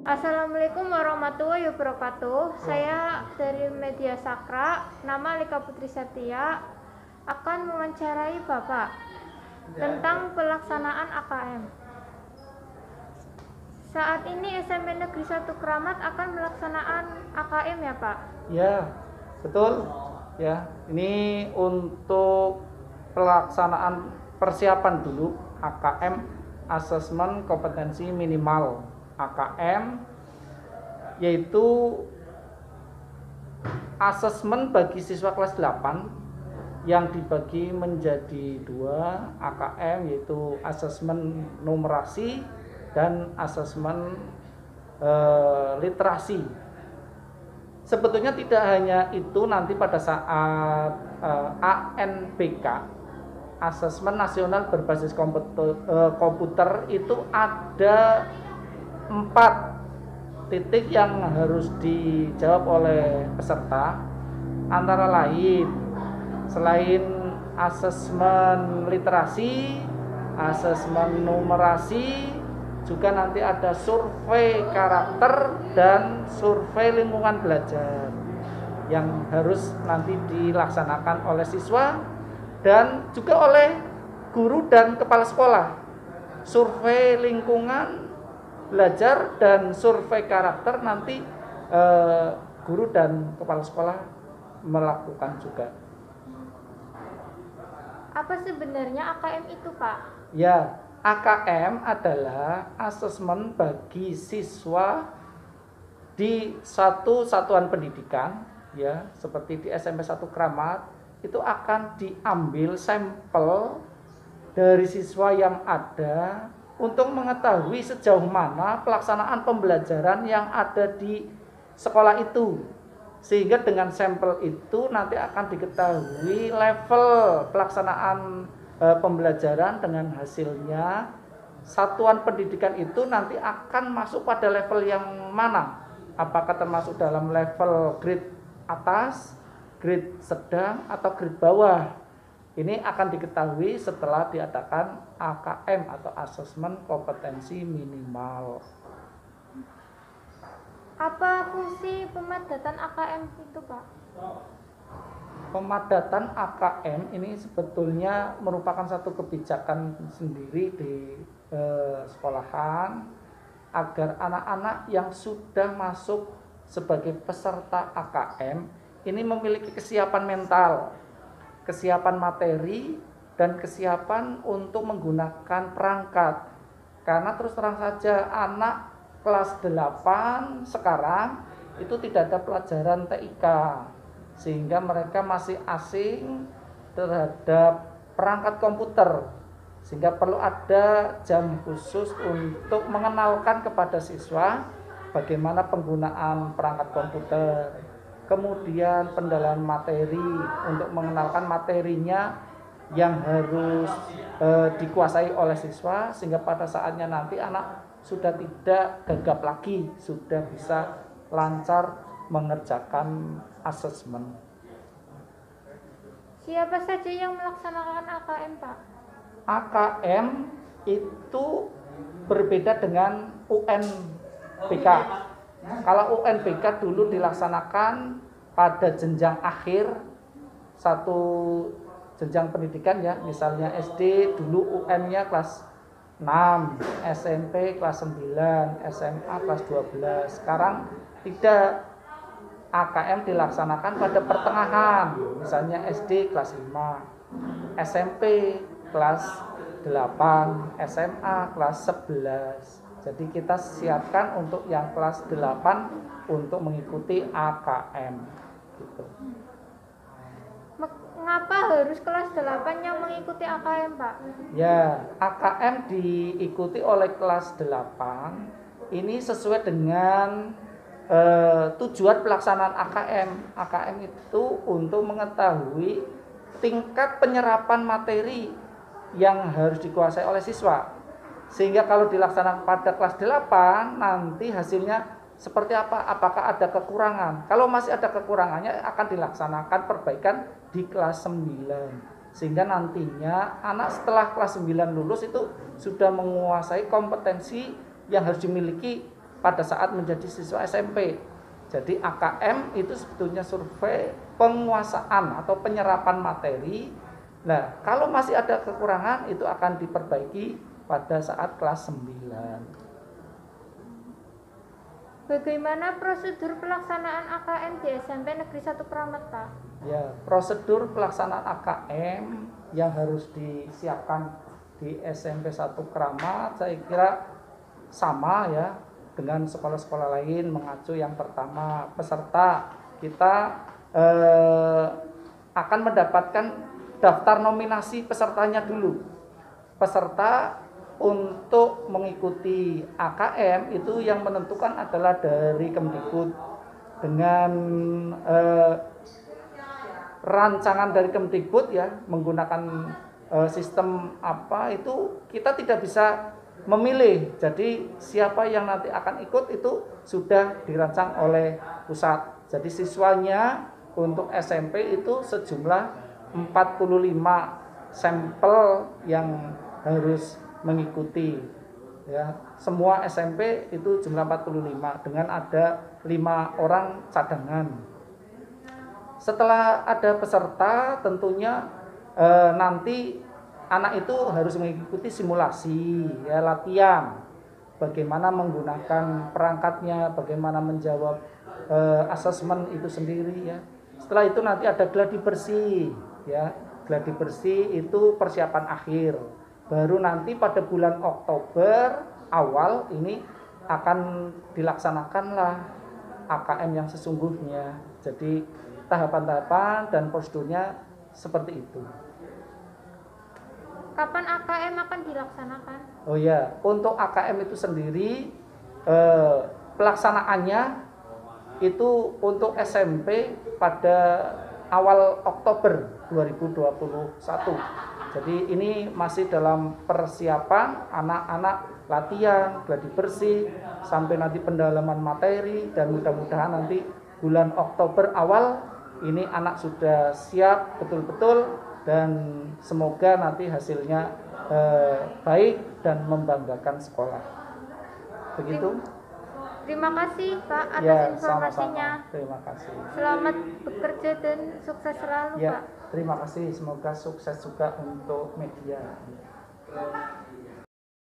Assalamualaikum warahmatullahi wabarakatuh. Saya dari Media Sakra, nama Lika Putri Setia, akan mewawancarai Bapak tentang pelaksanaan AKM. Saat ini SMP Negeri 1 Kramat akan melaksanakan AKM ya Pak? Ya, betul. Ya, ini untuk pelaksanaan persiapan dulu AKM, asesmen kompetensi minimal AKM, yaitu asesmen bagi siswa kelas 8 yang dibagi menjadi 2 AKM, yaitu asesmen numerasi dan asesmen literasi. Sebetulnya tidak hanya itu, nanti pada saat ANBK, asesmen nasional berbasis komputer, itu ada 4 titik yang harus dijawab oleh peserta, antara lain selain asesmen literasi, asesmen numerasi, juga nanti ada survei karakter dan survei lingkungan belajar yang harus nanti dilaksanakan oleh siswa dan juga oleh guru dan kepala sekolah. Survei lingkungan belajar dan survei karakter nanti guru dan kepala sekolah melakukan juga. Apa sebenarnya AKM itu Pak? Ya, AKM adalah asesmen bagi siswa di satu satuan pendidikan, ya, seperti di SMP 1 Kramat, itu akan diambil sampel dari siswa yang ada untuk mengetahui sejauh mana pelaksanaan pembelajaran yang ada di sekolah itu. Sehingga dengan sampel itu nanti akan diketahui level pelaksanaan pembelajaran. Dengan hasilnya satuan pendidikan itu nanti akan masuk pada level yang mana, apakah termasuk dalam level grade atas, grade sedang, atau grade bawah. Ini akan diketahui setelah diadakan AKM atau asesmen kompetensi minimal. Apa fungsi pemadatan AKM itu Pak? Pemadatan AKM ini sebetulnya merupakan satu kebijakan sendiri di sekolahan agar anak-anak yang sudah masuk sebagai peserta AKM ini memiliki kesiapan mental, kesiapan materi, dan kesiapan untuk menggunakan perangkat. Karena terus terang saja anak kelas 8 sekarang itu tidak ada pelajaran TIK, sehingga mereka masih asing terhadap perangkat komputer, sehingga perlu ada jam khusus untuk mengenalkan kepada siswa bagaimana penggunaan perangkat komputer, kemudian pendalaman materi untuk mengenalkan materinya yang harus dikuasai oleh siswa, sehingga pada saatnya nanti anak sudah tidak gagap lagi, sudah bisa lancar mengerjakan asesmen. Siapa saja yang melaksanakan AKM Pak? AKM itu berbeda dengan UNBK. Kalau UNBK dulu dilaksanakan pada jenjang akhir satu jenjang pendidikan, ya, misalnya SD dulu UN-nya kelas 6, SMP kelas 9, SMA kelas 12. Sekarang tidak, AKM dilaksanakan pada pertengahan, misalnya SD kelas 5, SMP kelas 8, SMA kelas 11. Jadi kita siapkan untuk yang kelas 8 untuk mengikuti AKM gitu. Mengapa harus kelas 8 yang mengikuti AKM Pak? Ya, AKM diikuti oleh kelas 8. Ini sesuai dengan tujuan pelaksanaan AKM. AKM itu untuk mengetahui tingkat penyerapan materi yang harus dikuasai oleh siswa. Sehingga kalau dilaksanakan pada kelas 8, nanti hasilnya seperti apa? Apakah ada kekurangan? Kalau masih ada kekurangannya, akan dilaksanakan perbaikan di kelas 9. Sehingga nantinya anak setelah kelas 9 lulus itu sudah menguasai kompetensi yang harus dimiliki pada saat menjadi siswa SMP. Jadi AKM itu sebetulnya survei penguasaan atau penyerapan materi. Nah, kalau masih ada kekurangan itu akan diperbaiki pada saat kelas 9. Bagaimana prosedur pelaksanaan AKM di SMP Negeri 1 Kramat, Pak? Ya, prosedur pelaksanaan AKM yang harus disiapkan di SMP 1 Kramat saya kira sama ya dengan sekolah-sekolah lain. Mengacu yang pertama, peserta kita akan mendapatkan daftar nominasi pesertanya dulu. Peserta untuk mengikuti AKM itu yang menentukan adalah dari Kemdikbud dengan rancangan dari Kemdikbud ya, menggunakan sistem apa itu kita tidak bisa memilih. Jadi siapa yang nanti akan ikut itu sudah dirancang oleh pusat. Jadi siswanya untuk SMP itu sejumlah 45 sampel yang harus mengikuti ya. Semua SMP itu jumlah 45 dengan ada 5 orang cadangan. Setelah ada peserta tentunya nanti anak itu harus mengikuti simulasi ya, latihan bagaimana menggunakan perangkatnya, bagaimana menjawab asesmen itu sendiri ya. Setelah itu nanti ada gladi bersih ya. Gladi bersih itu persiapan akhir. Baru nanti pada bulan Oktober awal ini akan dilaksanakanlah AKM yang sesungguhnya. Jadi tahapan-tahapan dan prosedurnya seperti itu. Kapan AKM akan dilaksanakan? Oh ya, untuk AKM itu sendiri pelaksanaannya itu untuk SMP pada awal Oktober 2021. Jadi ini masih dalam persiapan anak-anak latihan, gladi bersih, sampai nanti pendalaman materi dan mudah-mudahan nanti bulan Oktober awal ini anak sudah siap betul-betul dan semoga nanti hasilnya baik dan membanggakan sekolah. Begitu. Terima kasih Pak atas Ya, informasinya. sama-sama. Terima kasih. Selamat bekerja dan sukses selalu Ya, Pak. terima kasih. Semoga sukses juga untuk media.